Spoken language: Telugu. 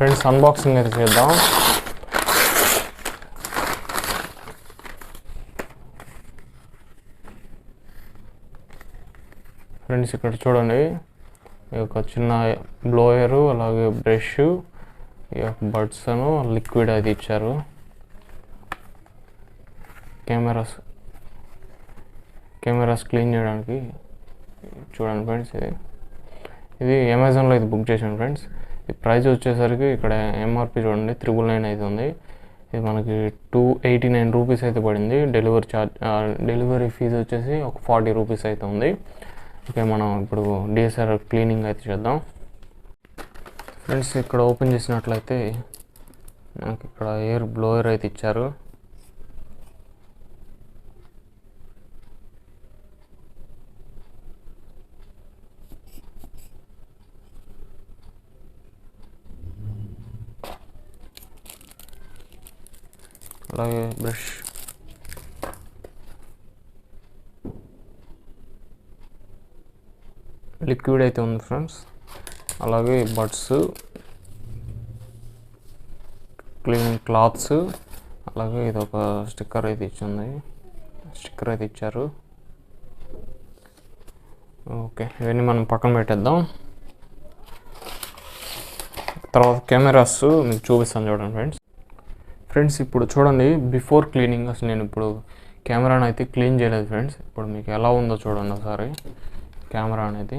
ఫ్రెండ్స్ అన్బాక్సింగ్ అయితే చేద్దాం. ఫ్రెండ్స్ ఇక్కడ చూడండి, ఈ యొక్క చిన్న బ్లోయరు, అలాగే బ్రష్, ఈ యొక్క బడ్స్ అను లిక్విడ్ అది ఇచ్చారు. కెమెరాస్ క్లీన్ చేయడానికి చూడండి ఫ్రెండ్స్. ఇది అమెజాన్లో ఇది బుక్ చేశాను ఫ్రెండ్స్. ఈ ప్రైస్ వచ్చేసరికి ఇక్కడ ఎంఆర్పి చూడండి 999 అయితే ఉంది. ఇది మనకి 289 రూపీస్ అయితే పడింది. డెలివరీ ఫీజు వచ్చేసి ఒక 40 రూపీస్ అయితే ఉంది. ఓకే, మనం ఇప్పుడు DSLR క్లీనింగ్ అయితే చేద్దాం. ఫ్రెండ్స్ ఇక్కడ ఓపెన్ చేసినట్లయితే మనకి ఇక్కడ ఎయిర్ బ్లోయర్ అయితే ఇచ్చారు. అలాగే బ్రష్, లిక్విడ్ అయితే ఉంది ఫ్రెండ్స్. అలాగే బడ్స్, క్లీనింగ్ క్లాత్స్, అలాగే ఇది ఒక స్టిక్కర్ అయితే ఇచ్చారు. ఓకే, ఇవన్నీ మనం పక్కన పెట్టేద్దాం. తర్వాత కెమెరాస్ మీకు చూపిస్తాను చూడండి ఫ్రెండ్స్. ఇప్పుడు చూడండి, బిఫోర్ క్లీనింగ్ అసలు నేను ఇప్పుడు కెమెరాని అయితే క్లీన్ చేయలేదు ఫ్రెండ్స్. ఇప్పుడు మీకు ఎలా ఉందో చూడండి ఒకసారి కెమెరా అనేది.